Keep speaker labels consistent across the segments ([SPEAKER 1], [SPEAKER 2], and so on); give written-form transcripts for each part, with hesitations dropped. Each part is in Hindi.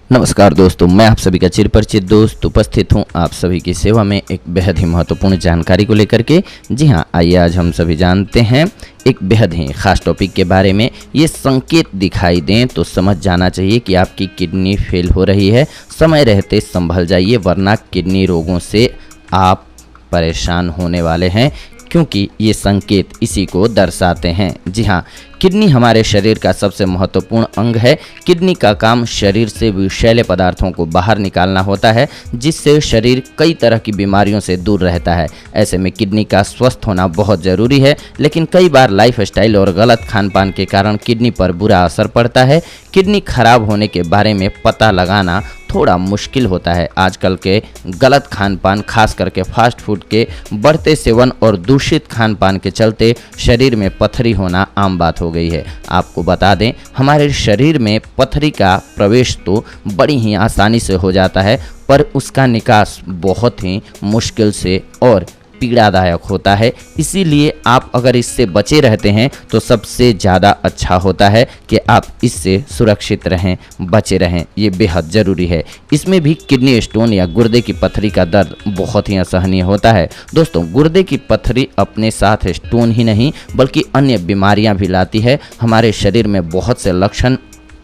[SPEAKER 1] नमस्कार दोस्तों, मैं आप सभी का चिरपरिचित दोस्त उपस्थित हूं आप सभी की सेवा में एक बेहद ही महत्वपूर्ण जानकारी को लेकर के। जी हां, आइए आज हम सभी जानते हैं एक बेहद ही खास टॉपिक के बारे में। ये संकेत दिखाई दें तो समझ जाना चाहिए कि आपकी किडनी फेल हो रही है। समय रहते संभल जाइए, वरना किडनी रोगों से आप परेशान होने वाले हैं, क्योंकि ये संकेत इसी को दर्शाते हैं। जी हाँ, किडनी हमारे शरीर का सबसे महत्वपूर्ण अंग है। किडनी का काम शरीर से विषैले पदार्थों को बाहर निकालना होता है, जिससे शरीर कई तरह की बीमारियों से दूर रहता है। ऐसे में किडनी का स्वस्थ होना बहुत ज़रूरी है, लेकिन कई बार लाइफस्टाइल और गलत खान पान के कारण किडनी पर बुरा असर पड़ता है। किडनी खराब होने के बारे में पता लगाना थोड़ा मुश्किल होता है। आजकल के गलत खान पान, खास करके फास्ट फूड के बढ़ते सेवन और दूषित खान पान के चलते शरीर में पथरी होना आम बात हो गई है। आपको बता दें, हमारे शरीर में पथरी का प्रवेश तो बड़ी ही आसानी से हो जाता है, पर उसका निकास बहुत ही मुश्किल से और पीड़ादायक होता है। इसीलिए आप अगर इससे बचे रहते हैं तो सबसे ज़्यादा अच्छा होता है कि आप इससे सुरक्षित रहें, बचे रहें। ये बेहद ज़रूरी है। इसमें भी किडनी स्टोन या गुर्दे की पथरी का दर्द बहुत ही असहनीय होता है। दोस्तों, गुर्दे की पथरी अपने साथ स्टोन ही नहीं बल्कि अन्य बीमारियां भी लाती है। हमारे शरीर में बहुत से लक्षण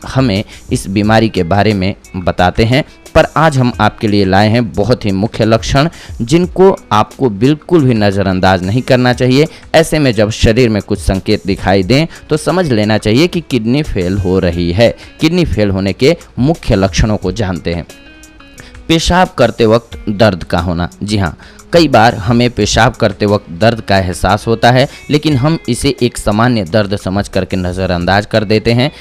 [SPEAKER 1] हमें इस बीमारी के बारे में बताते हैं, पर आज हम आपके लिए लाए हैं बहुत ही मुख्य लक्षण, जिनको आपको बिल्कुल भी नज़रअंदाज नहीं करना चाहिए। ऐसे में जब शरीर में कुछ संकेत दिखाई दें तो समझ लेना चाहिए कि किडनी फेल हो रही है। किडनी फेल होने के मुख्य लक्षणों को जानते हैं। पेशाब करते वक्त दर्द का होना। जी हाँ, कई बार हमें पेशाब करते वक्त दर्द का एहसास होता है, लेकिन हम इसे एक सामान्य दर्द समझ करके नज़रअंदाज कर देते हैं।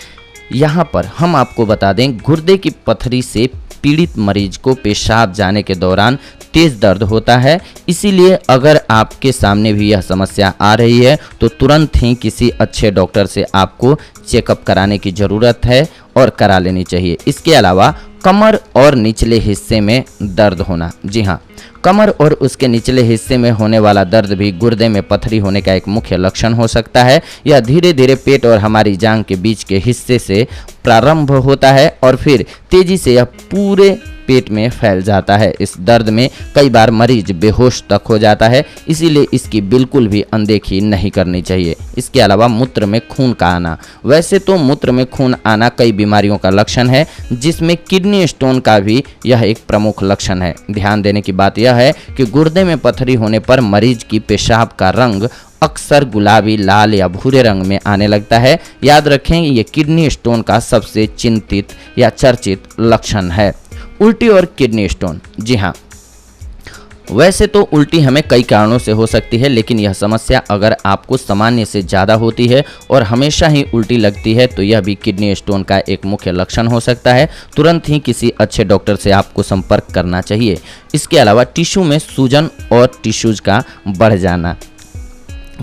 [SPEAKER 1] यहाँ पर हम आपको बता दें, गुर्दे की पथरी से पीड़ित मरीज को पेशाब जाने के दौरान तेज़ दर्द होता है। इसीलिए अगर आपके सामने भी यह समस्या आ रही है तो तुरंत ही किसी अच्छे डॉक्टर से आपको चेकअप कराने की ज़रूरत है और करा लेनी चाहिए। इसके अलावा कमर और निचले हिस्से में दर्द होना। जी हाँ, कमर और उसके निचले हिस्से में होने वाला दर्द भी गुर्दे में पथरी होने का एक मुख्य लक्षण हो सकता है। यह धीरे धीरे पेट और हमारी जांघ के बीच के हिस्से से प्रारंभ होता है और फिर तेजी से यह पूरे पेट में फैल जाता है। इस दर्द में कई बार मरीज बेहोश तक हो जाता है, इसीलिए इसकी बिल्कुल भी अनदेखी नहीं करनी चाहिए। इसके अलावा मूत्र में खून का आना। वैसे तो मूत्र में खून आना कई बीमारियों का लक्षण है, जिसमें किडनी स्टोन का भी यह एक प्रमुख लक्षण है। ध्यान देने की बात यह है कि गुर्दे में पथरी होने पर मरीज की पेशाब का रंग अक्सर गुलाबी, लाल या भूरे रंग में आने लगता है। याद रखें, ये किडनी स्टोन का सबसे चिंतित या चर्चित लक्षण है। उल्टी और किडनी स्टोन। जी हाँ, वैसे तो उल्टी हमें कई कारणों से हो सकती है, लेकिन यह समस्या अगर आपको सामान्य से ज़्यादा होती है और हमेशा ही उल्टी लगती है तो यह भी किडनी स्टोन का एक मुख्य लक्षण हो सकता है। तुरंत ही किसी अच्छे डॉक्टर से आपको संपर्क करना चाहिए। इसके अलावा टिश्यू में सूजन और टिश्यूज का बढ़ जाना।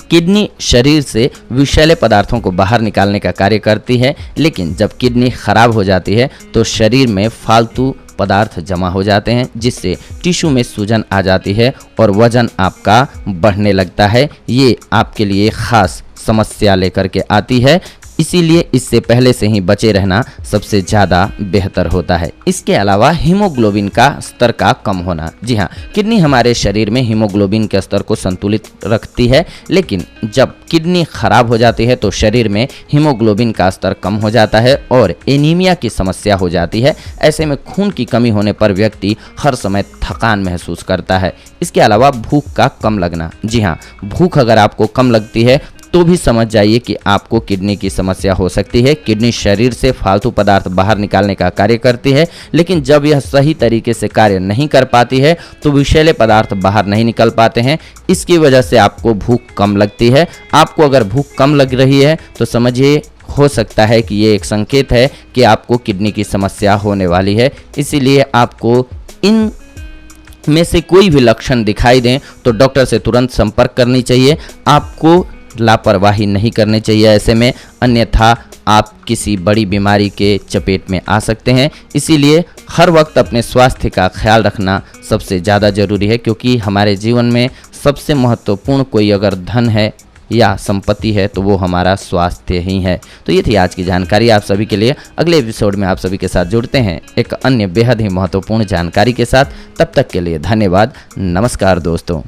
[SPEAKER 1] किडनी शरीर से विषैले पदार्थों को बाहर निकालने का कार्य करती है, लेकिन जब किडनी खराब हो जाती है तो शरीर में फालतू पदार्थ जमा हो जाते हैं, जिससे टिश्यू में सूजन आ जाती है और वजन आपका बढ़ने लगता है। ये आपके लिए खास समस्या लेकर के आती है, इसीलिए इससे पहले से ही बचे रहना सबसे ज़्यादा बेहतर होता है। इसके अलावा हीमोग्लोबिन का स्तर का कम होना। जी हाँ, किडनी हमारे शरीर में हीमोग्लोबिन के स्तर को संतुलित रखती है, लेकिन जब किडनी खराब हो जाती है तो शरीर में हीमोग्लोबिन का स्तर कम हो जाता है और एनीमिया की समस्या हो जाती है। ऐसे में खून की कमी होने पर व्यक्ति हर समय थकान महसूस करता है। इसके अलावा भूख का कम लगना। जी हाँ, भूख अगर आपको कम लगती है तो भी समझ जाइए कि आपको किडनी की समस्या हो सकती है। किडनी शरीर से फालतू पदार्थ बाहर निकालने का कार्य करती है, लेकिन जब यह सही तरीके से कार्य नहीं कर पाती है तो विषैले पदार्थ बाहर नहीं निकल पाते हैं। इसकी वजह से आपको भूख कम लगती है। आपको अगर भूख कम लग रही है तो समझिए हो सकता है कि ये एक संकेत है कि आपको किडनी की समस्या होने वाली है। इसीलिए आपको इन में से कोई भी लक्षण दिखाई दें तो डॉक्टर से तुरंत संपर्क करनी चाहिए। आपको लापरवाही नहीं करनी चाहिए ऐसे में, अन्यथा आप किसी बड़ी बीमारी के चपेट में आ सकते हैं। इसीलिए हर वक्त अपने स्वास्थ्य का ख्याल रखना सबसे ज़्यादा ज़रूरी है, क्योंकि हमारे जीवन में सबसे महत्वपूर्ण कोई अगर धन है या संपत्ति है तो वो हमारा स्वास्थ्य ही है। तो ये थी आज की जानकारी आप सभी के लिए। अगले एपिसोड में आप सभी के साथ जुड़ते हैं एक अन्य बेहद ही महत्वपूर्ण जानकारी के साथ। तब तक के लिए धन्यवाद। नमस्कार दोस्तों।